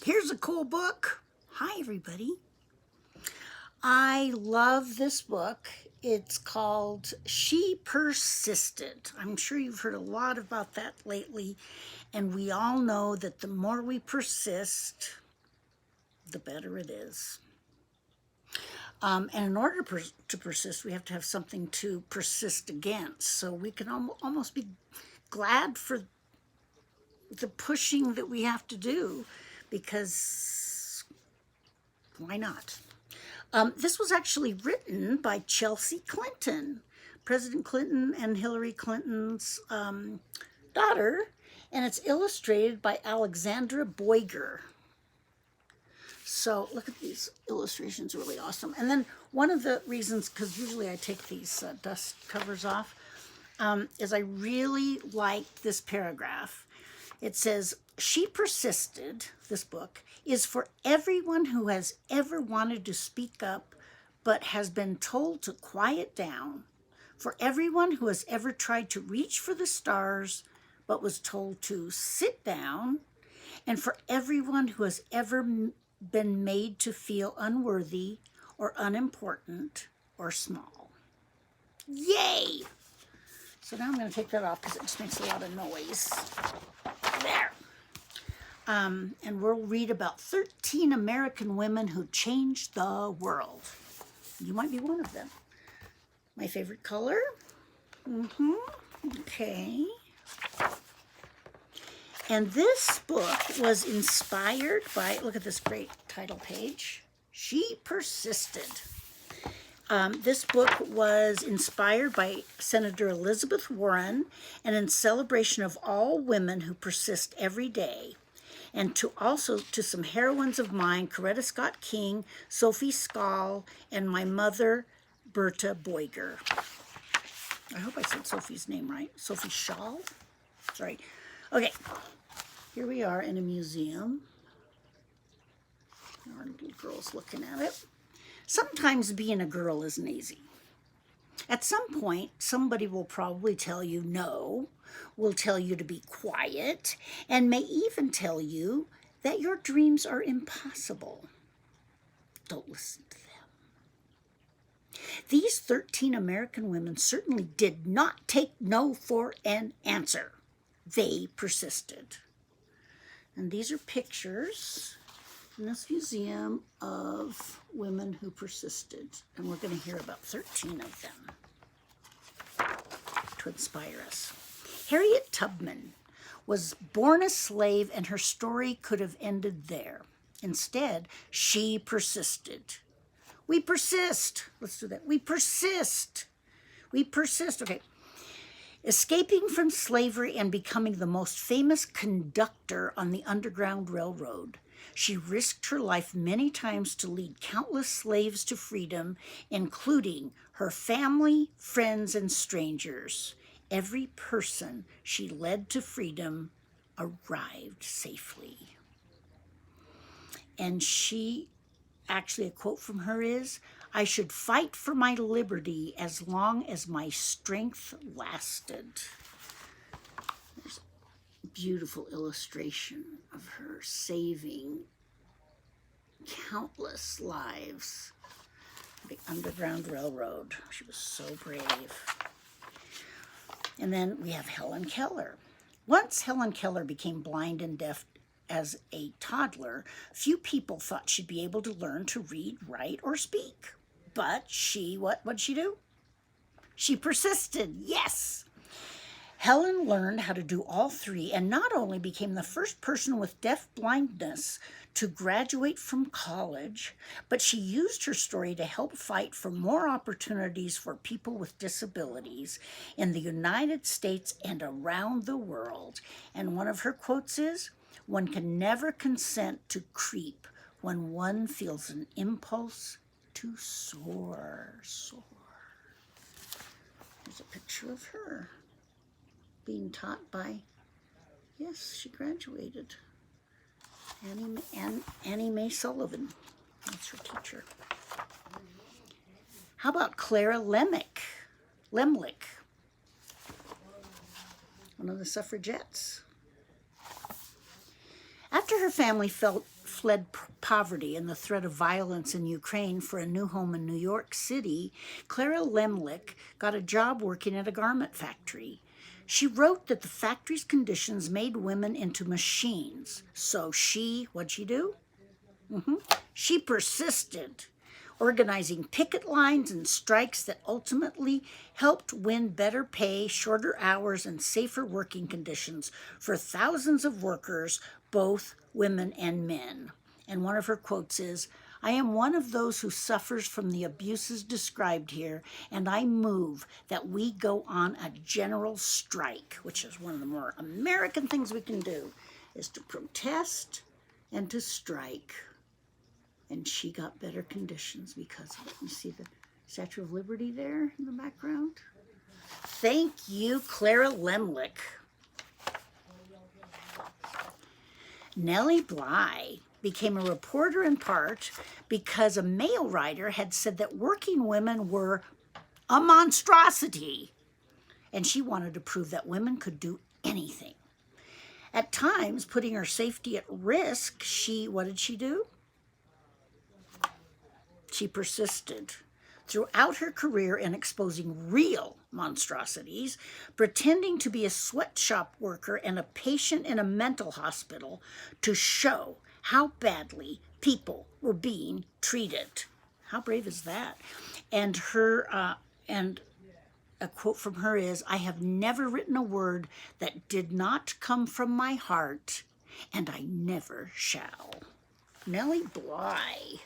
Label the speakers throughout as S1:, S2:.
S1: Here's a cool book. Hi, everybody. I love this book. It's called She Persisted. I'm sure you've heard a lot about that lately, and we all know that the more we persist, the better it is. And in order to persist, we have to have something to persist against. So we can almost be glad for the pushing that we have to do, because why not? This was actually written by Chelsea Clinton, President Clinton and Hillary Clinton's daughter, and it's illustrated by Alexandra Boyger. So look at these illustrations, really awesome. And then one of the reasons, because usually I take these dust covers off, is I really like this paragraph. It says, "She Persisted," this book, "is for everyone who has ever wanted to speak up but has been told to quiet down, for everyone who has ever tried to reach for the stars but was told to sit down, and for everyone who has ever been made to feel unworthy or unimportant or small." Yay! So now I'm going to take that off because it just makes a lot of noise. There. And we'll read about 13 American women who changed the world. You might be one of them. My favorite color? Okay. And this book was inspired by, look at this great title page, She Persisted. This book was inspired by Senator Elizabeth Warren, and in celebration of all women who persist every day, and to some heroines of mine, Coretta Scott King, Sophie Scholl, and my mother, Berta Boyger. I hope I said Sophie's name right. Sophie Scholl? Sorry. Okay, here we are in a museum. Our little girl's looking at it. Sometimes being a girl isn't easy. At some point, somebody will probably tell you no, will tell you to be quiet, and may even tell you that your dreams are impossible. Don't listen to them. These 13 American women certainly did not take no for an answer. They persisted. And these are pictures in this museum of women who persisted, and we're going to hear about 13 of them to inspire us. Harriet Tubman was born a slave, and her story could have ended there. Instead, she persisted. We persist. Let's do that. We persist. We persist. Okay. Escaping from slavery and becoming the most famous conductor on the Underground Railroad, she risked her life many times to lead countless slaves to freedom, including her family, friends, and strangers. Every person she led to freedom arrived safely. And actually, a quote from her is, "I should fight for my liberty as long as my strength lasted." There's a beautiful illustration of her saving countless lives. The Underground Railroad. She was so brave. And then we have Helen Keller. Once Helen Keller became blind and deaf as a toddler, few people thought she'd be able to learn to read, write, or speak. But what'd she do? She persisted, yes. Helen learned how to do all three, and not only became the first person with deaf blindness to graduate from college, but she used her story to help fight for more opportunities for people with disabilities in the United States and around the world. And one of her quotes is, "One can never consent to creep when one feels an impulse to soar." There's a picture of her being taught by, yes, she graduated, Annie Mae Sullivan. That's her teacher. How about Clara Lemlick, one of the suffragettes? After her family fled poverty and the threat of violence in Ukraine for a new home in New York City, Clara Lemlick got a job working at a garment factory. She wrote that the factory's conditions made women into machines. So what'd she do? She persisted, organizing picket lines and strikes that ultimately helped win better pay, shorter hours, and safer working conditions for thousands of workers, both women and men. And one of her quotes is, "I am one of those who suffers from the abuses described here, and I move that we go on a general strike," which is one of the more American things we can do, is to protest and to strike. And she got better conditions because of it. You see the Statue of Liberty there in the background? Thank you, Clara Lemlick. Nellie Bly became a reporter in part because a mail writer had said that working women were a monstrosity, and she wanted to prove that women could do anything. At times, putting her safety at risk, what did she do? She persisted throughout her career in exposing real monstrosities, pretending to be a sweatshop worker and a patient in a mental hospital to show how badly people were being treated. How brave is that? And a quote from her is, "I have never written a word that did not come from my heart, and I never shall." Nellie Bly.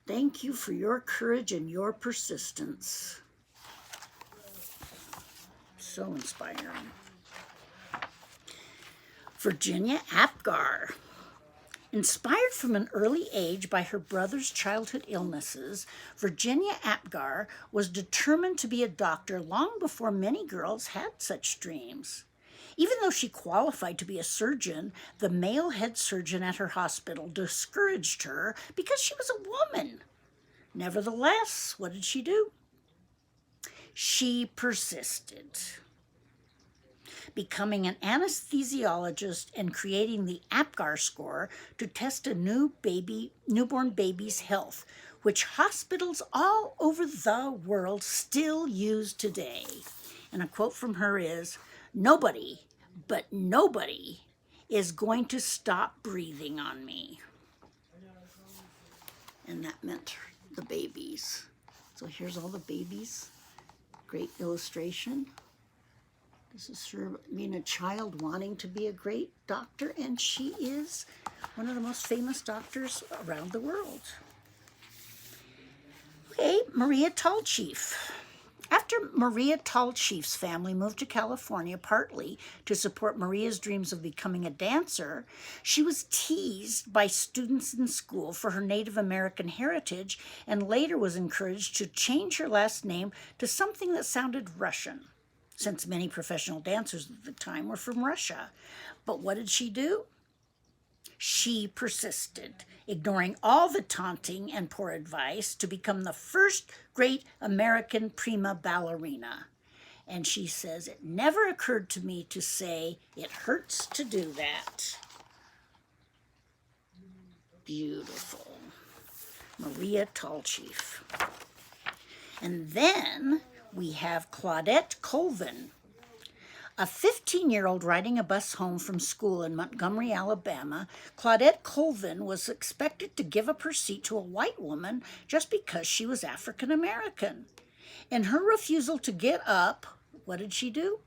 S1: Thank you for your courage and your persistence. So inspiring. Virginia Apgar. Inspired from an early age by her brother's childhood illnesses, Virginia Apgar was determined to be a doctor long before many girls had such dreams. Even though she qualified to be a surgeon, the male head surgeon at her hospital discouraged her because she was a woman. Nevertheless, what did she do? She persisted, becoming an anesthesiologist and creating the Apgar score to test a newborn baby's health, which hospitals all over the world still use today. And a quote from her is, "Nobody, but nobody, is going to stop breathing on me." And that meant the babies. So here's all the babies. Great illustration. This is her being a child wanting to be a great doctor, and she is one of the most famous doctors around the world. Okay, Maria Tallchief. After Maria Tallchief's family moved to California partly to support Maria's dreams of becoming a dancer, she was teased by students in school for her Native American heritage and later was encouraged to change her last name to something that sounded Russian, since many professional dancers at the time were from Russia. But what did she do? She persisted, ignoring all the taunting and poor advice to become the first great American prima ballerina. And she says, "It never occurred to me to say it hurts to do that." Beautiful. Maria Tallchief. And then we have Claudette Colvin, a 15-year-old riding a bus home from school in Montgomery, Alabama. Claudette Colvin was expected to give up her seat to a white woman just because she was African American. In her refusal to get up, what did she do?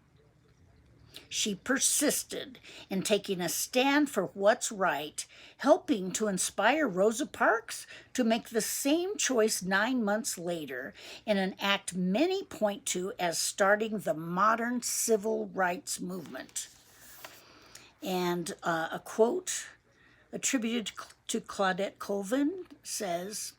S1: She persisted in taking a stand for what's right, helping to inspire Rosa Parks to make the same choice 9 months later in an act many point to as starting the modern civil rights movement. And a quote attributed to Claudette Colvin says,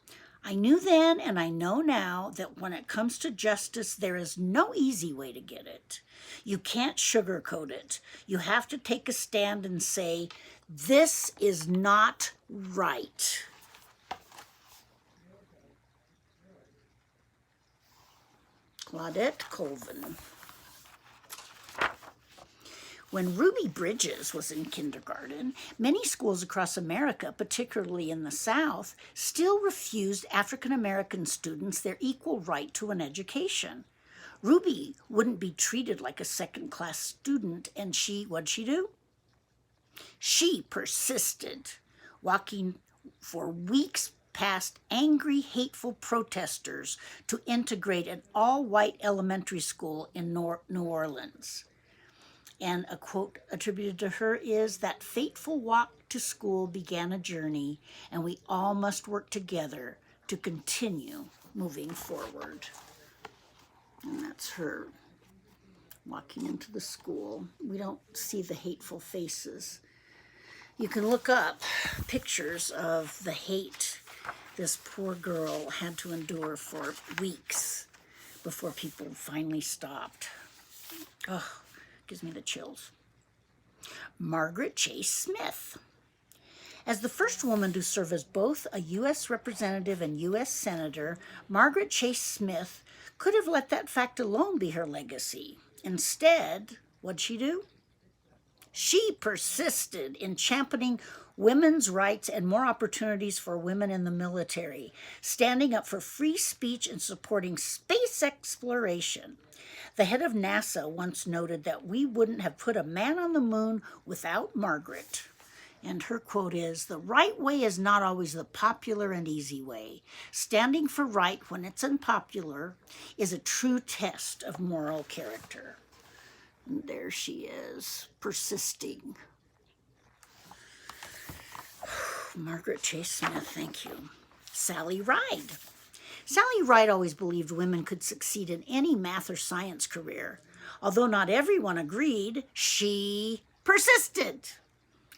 S1: "I knew then and I know now that when it comes to justice, there is no easy way to get it. You can't sugarcoat it. You have to take a stand and say, this is not right." Claudette Colvin. When Ruby Bridges was in kindergarten, many schools across America, particularly in the South, still refused African American students their equal right to an education. Ruby wouldn't be treated like a second-class student, and what'd she do? She persisted, walking for weeks past angry, hateful protesters to integrate an all-white elementary school in New Orleans. And a quote attributed to her is, "That fateful walk to school began a journey, and we all must work together to continue moving forward." And that's her walking into the school. We don't see the hateful faces. You can look up pictures of the hate this poor girl had to endure for weeks before people finally stopped. Oh, gives me the chills. Margaret Chase Smith. As the first woman to serve as both a U.S. representative and U.S. senator, Margaret Chase Smith could have let that fact alone be her legacy. Instead, what'd she do? She persisted in championing women's rights and more opportunities for women in the military, standing up for free speech and supporting space exploration. The head of NASA once noted that we wouldn't have put a man on the moon without Margaret. And her quote is, "The right way is not always the popular and easy way. Standing for right when it's unpopular is a true test of moral character." And there she is, persisting. Margaret Chase Smith, thank you. Sally Ride. Sally Ride always believed women could succeed in any math or science career. Although not everyone agreed, she persisted.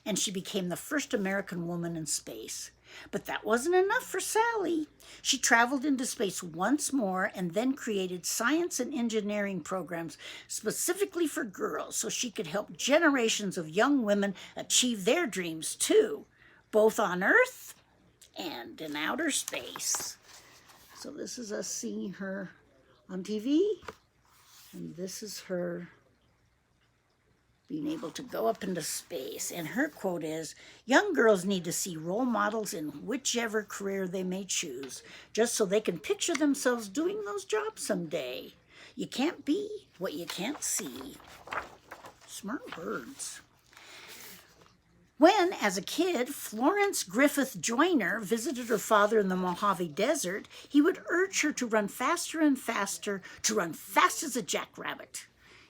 S1: And she became the first American woman in space. But that wasn't enough for Sally. She traveled into space once more and then created science and engineering programs specifically for girls so she could help generations of young women achieve their dreams too, both on Earth and in outer space. So this is us seeing her on TV, and this is her being able to go up into space. And her quote is, "Young girls need to see role models in whichever career they may choose, just so they can picture themselves doing those jobs someday. You can't be what you can't see." Smart words. When, as a kid, Florence Griffith Joyner visited her father in the Mojave Desert, he would urge her to run faster and faster, to run fast as a jackrabbit.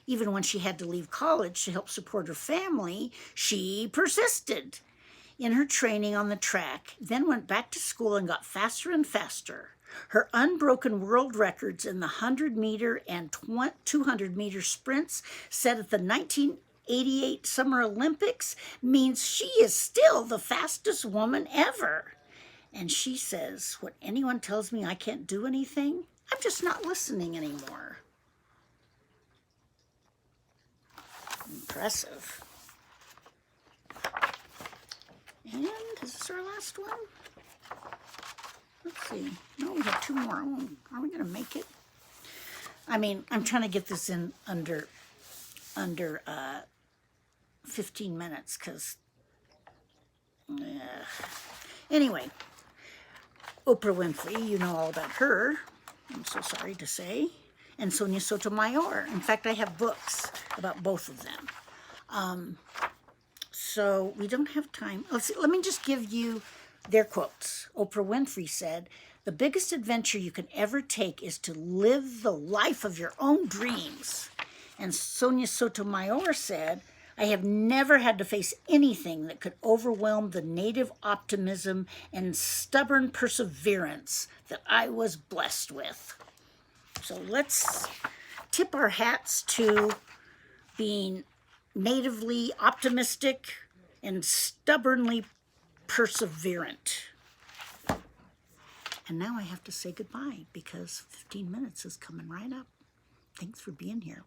S1: Even when she had to leave college to help support her family, she persisted in her training on the track, then went back to school and got faster and faster. Her unbroken world records in the 100-meter and 200-meter sprints set at the 1988 Summer Olympics means she is still the fastest woman ever. And she says, "When anyone tells me I can't do anything, I'm just not listening anymore." Impressive. And is this our last one? Let's see. No, we have two more. Oh, are we going to make it? I mean, I'm trying to get this in under 15 minutes because, anyway, Oprah Winfrey, you know all about her, I'm so sorry to say, and Sonia Sotomayor. In fact, I have books about both of them. So we don't have time. Let me just give you their quotes. Oprah Winfrey said, "The biggest adventure you can ever take is to live the life of your own dreams." And Sonia Sotomayor said, "I have never had to face anything that could overwhelm the native optimism and stubborn perseverance that I was blessed with." So let's tip our hats to being natively optimistic and stubbornly perseverant. And now I have to say goodbye because 15 minutes is coming right up. Thanks for being here.